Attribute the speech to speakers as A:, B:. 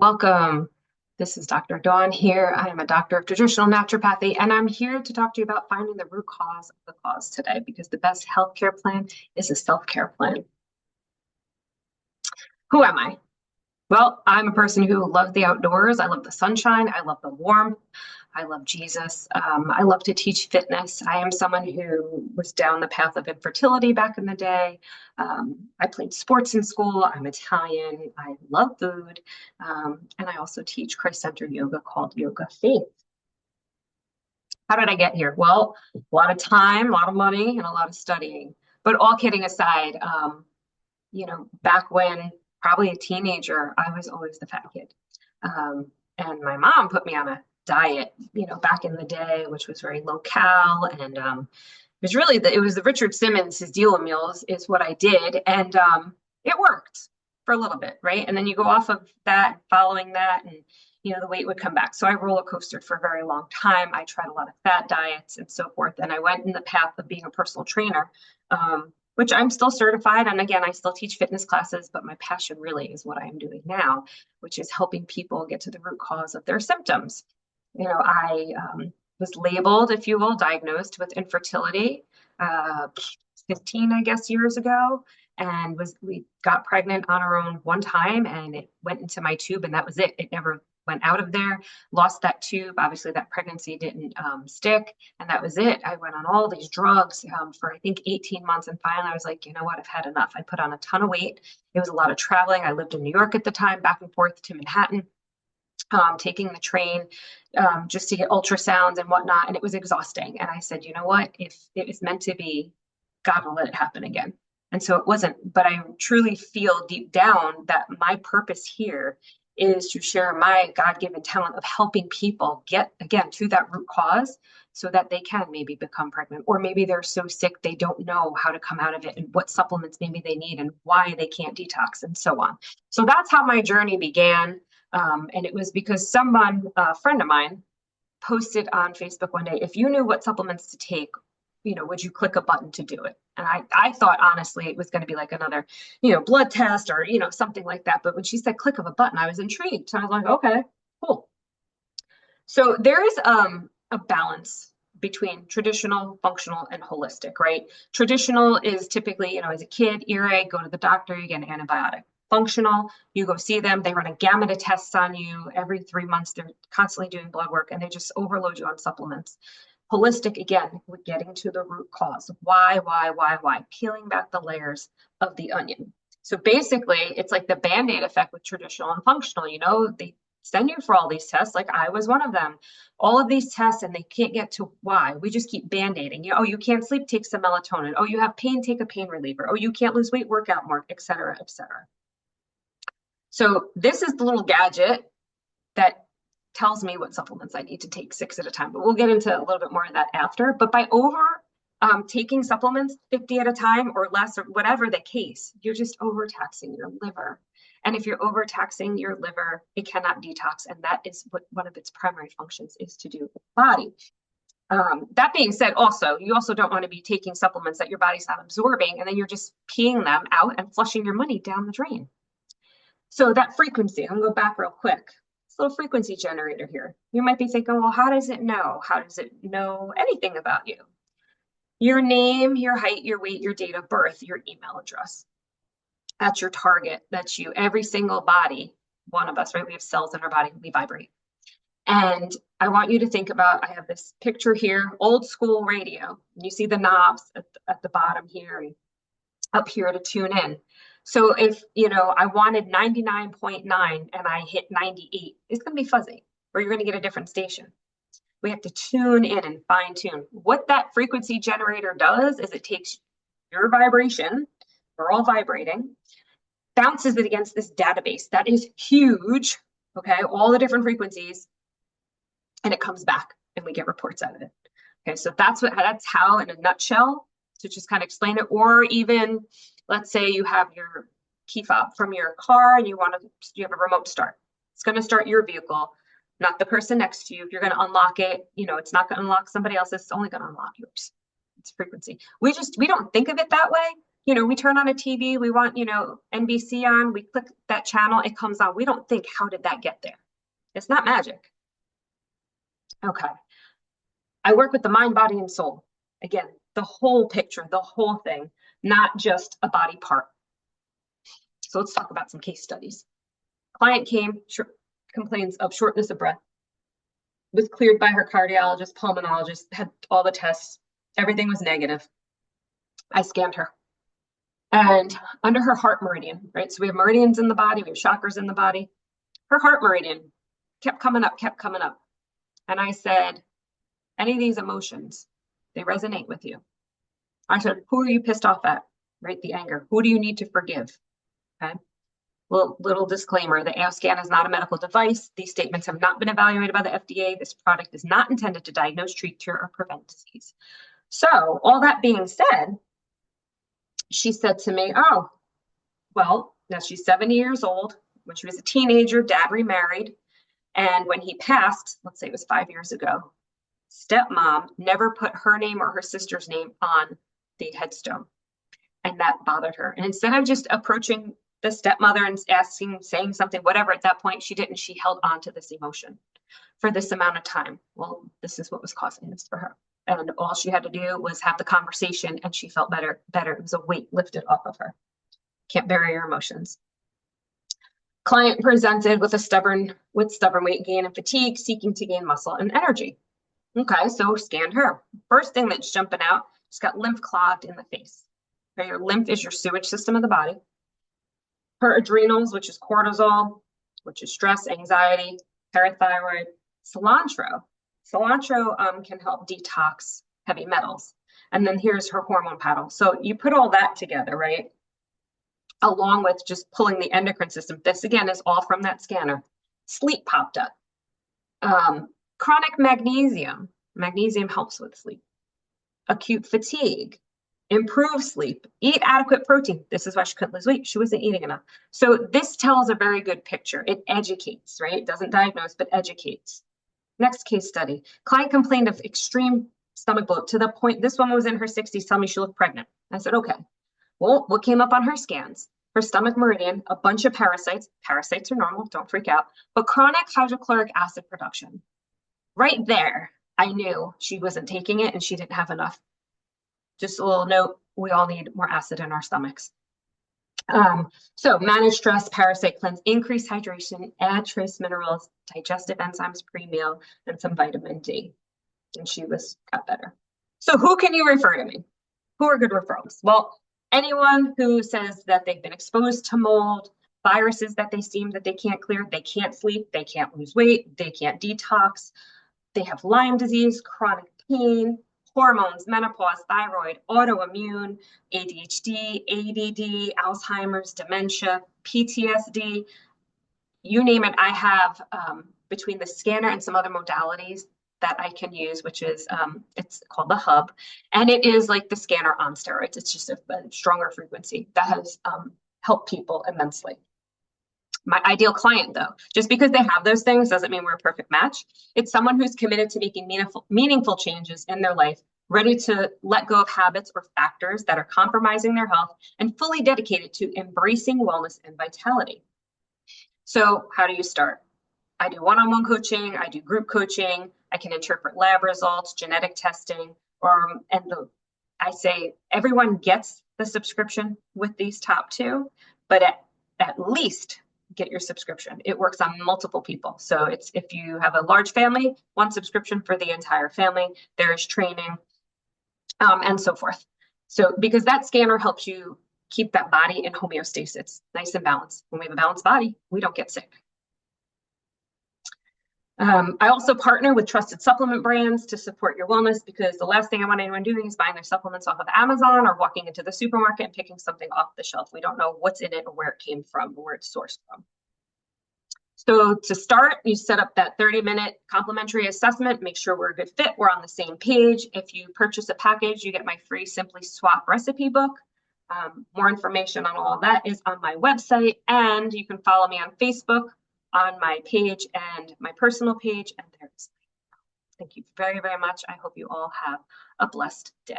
A: Welcome. This is Dr. Dawn here. I am a doctor of traditional naturopathy, and I'm here to talk to you about finding the root cause of the cause today because the best healthcare plan is a self-care plan. Who am I? Well, I'm a person who loves the outdoors. I love the sunshine. I love the warmth. I love Jesus. I love to teach fitness. I am someone who was down the path of infertility back in the day. I played sports in school. I'm Italian. I love food. And I also teach Christ-centered yoga called Yoga Faith. How did I get here? Well, a lot of time, a lot of money, and a lot of studying. But all kidding aside, back when probably a teenager, I was always the fat kid. And my mom put me on a diet, back in the day, which was very low cal. And it was the Richard Simmons, his deal meals is what I did. And it worked for a little bit, right? And then you go off of that, following that, and the weight would come back. So I roller coastered for a very long time. I tried a lot of fat diets and so forth. And I went in the path of being a personal trainer, which I'm still certified. And again, I still teach fitness classes, but my passion really is what I am doing now, which is helping people get to the root cause of their symptoms. I was labeled, if you will, diagnosed with infertility 15, I guess, years ago. And we got pregnant on our own one time, and it went into my tube, and that was it. It never went out of there, lost that tube. Obviously, that pregnancy didn't stick, and that was it. I went on all these drugs for, I think, 18 months. And finally, I was like, you know what? I've had enough. I put on a ton of weight. It was a lot of traveling. I lived in New York at the time, back and forth to Manhattan, taking the train just to get ultrasounds and whatnot. And it was exhausting. And I said, you know what? If it was meant to be, God will let it happen again. And so it wasn't, but I truly feel deep down that my purpose here is to share my God-given talent of helping people get, again, to that root cause so that they can maybe become pregnant, or maybe they're so sick they don't know how to come out of it and what supplements maybe they need and why they can't detox and so on. So that's how my journey began. And it was because someone, a friend of mine, posted on Facebook one day, if you knew what supplements to take, would you click a button to do it? And I thought, honestly, it was going to be like another, blood test or, something like that. But when she said click of a button, I was intrigued. So I was like, okay, cool. So there is a balance between traditional, functional, and holistic, right? Traditional is typically, as a kid, earache, go to the doctor, you get an antibiotic. Functional, you go see them, they run a gamut of tests on you. Every 3 months, they're constantly doing blood work, and they just overload you on supplements. Holistic, again, we're getting to the root cause. Why? Peeling back the layers of the onion. So basically, it's like the Band-Aid effect with traditional and functional. They send you for all these tests, like I was one of them. All of these tests, and they can't get to why. We just keep Band-Aiding. You can't sleep, take some melatonin. Oh, you have pain, take a pain reliever. Oh, you can't lose weight, work out more, et cetera, et cetera. So this is the little gadget that tells me what supplements I need to take 6 at a time, but we'll get into a little bit more of that after. But by taking supplements 50 at a time or less, or whatever the case, you're just overtaxing your liver. And if you're overtaxing your liver, it cannot detox. And that is what one of its primary functions is to do with the body. That being said, you also don't want to be taking supplements that your body's not absorbing, and then you're just peeing them out and flushing your money down the drain. So that frequency, I'm going to go back real quick. This little frequency generator here. You might be thinking, well, how does it know? How does it know anything about you? Your name, your height, your weight, your date of birth, your email address. That's your target. That's you. Every single body, one of us, right? We have cells in our body, we vibrate. And I want you to think about, I have this picture here, old school radio. And you see the knobs at the bottom here and up here to tune in. So if, I wanted 99.9 and I hit 98, it's going to be fuzzy, or you're going to get a different station. We have to tune in and fine tune. What that frequency generator does is it takes your vibration, we're all vibrating, bounces it against this database that is huge, okay, all the different frequencies, and it comes back and we get reports out of it. Okay, so that's how, in a nutshell, to just kind of explain it. Or even, let's say you have your key fob from your car and you have a remote start. It's going to start your vehicle, not the person next to you. If you're going to unlock it, it's not going to unlock somebody else's. It's only going to unlock yours. It's frequency. We don't think of it that way, we turn on a TV, we want, NBC on, we click that channel, it comes on. We don't think, how did that get there? It's not magic. Okay. I work with the mind, body, and soul. Again, the whole picture, the whole thing, not just a body part. So let's talk about some case studies. Client came, complains of shortness of breath, was cleared by her cardiologist, pulmonologist, had all the tests. Everything was negative. I scanned her. And under her heart meridian, right? So we have meridians in the body, we have chakras in the body. Her heart meridian kept coming up, kept coming up. And I said, any of these emotions, they resonate with you. I said, who are you pissed off at? Right? The anger. Who do you need to forgive? Okay. Little disclaimer, the AO scan is not a medical device. These statements have not been evaluated by the FDA. This product is not intended to diagnose, treat, cure, or prevent disease. So all that being said, she said to me, oh, well, now she's 70 years old. When she was a teenager, dad remarried. And when he passed, let's say it was 5 years ago, stepmom never put her name or her sister's name on the headstone. And that bothered her. And instead of just approaching the stepmother and asking, saying something, whatever, at that point, she didn't. She held on to this emotion for this amount of time. Well, this is what was causing this for her. And all she had to do was have the conversation, and she felt better. It was a weight lifted off of her. Can't bury your emotions. Client presented with stubborn weight gain and fatigue, seeking to gain muscle and energy. Okay, so scanned her. First thing that's jumping out, she's got lymph clogged in the face. Okay, your lymph is your sewage system of the body. Her adrenals, which is cortisol, which is stress, anxiety, parathyroid, cilantro. Cilantro can help detox heavy metals. And then here's her hormone paddle. So you put all that together, right? Along with just pulling the endocrine system. This again is all from that scanner. Sleep popped up. Chronic magnesium. Magnesium helps with sleep. Acute fatigue. Improve sleep. Eat adequate protein. This is why she couldn't lose weight. She wasn't eating enough. So this tells a very good picture. It educates, right? It doesn't diagnose, but educates. Next case study. Client complained of extreme stomach bloat to the point this woman was in her 60s telling me she looked pregnant. I said, okay. Well, what came up on her scans? Her stomach meridian, a bunch of parasites. Parasites are normal, don't freak out. But chronic hydrochloric acid production. Right there, I knew she wasn't taking it and she didn't have enough. Just a little note, we all need more acid in our stomachs. So manage stress, parasite cleanse, increase hydration, add trace minerals, digestive enzymes pre-meal, and some vitamin D. And she got better. So who can you refer to me? Who are good referrals? Well, anyone who says that they've been exposed to mold, viruses that they seem that they can't clear, they can't sleep, they can't lose weight, they can't detox, they have Lyme disease, chronic pain, hormones, menopause, thyroid, autoimmune, ADHD, ADD, Alzheimer's, dementia, PTSD, you name it. I have between the scanner and some other modalities that I can use, which is it's called the Hub, and it is like the scanner on steroids. It's just a stronger frequency that has helped people immensely. My ideal client, though, just because they have those things doesn't mean we're a perfect match. It's someone who's committed to making meaningful changes in their life, ready to let go of habits or factors that are compromising their health, and fully dedicated to embracing wellness and vitality. So how do you start? I do one-on-one coaching, I do group coaching, I can interpret lab results, genetic testing, I say everyone gets the subscription with these top two, but at least get your subscription. It works on multiple people. So it's if you have a large family, one subscription for the entire family, there's training and so forth. So because that scanner helps you keep that body in homeostasis, nice and balanced. When we have a balanced body, we don't get sick. I also partner with trusted supplement brands to support your wellness, because the last thing I want anyone doing is buying their supplements off of Amazon or walking into the supermarket and picking something off the shelf. We don't know what's in it or where it came from or where it's sourced from. So to start, you set up that 30-minute complimentary assessment, make sure we're a good fit, we're on the same page. If you purchase a package, you get my free Simply Swap recipe book. More information on all of that is on my website, and you can follow me on Facebook on my page and my personal page, and there's. Thank you very, very much. I hope you all have a blessed day.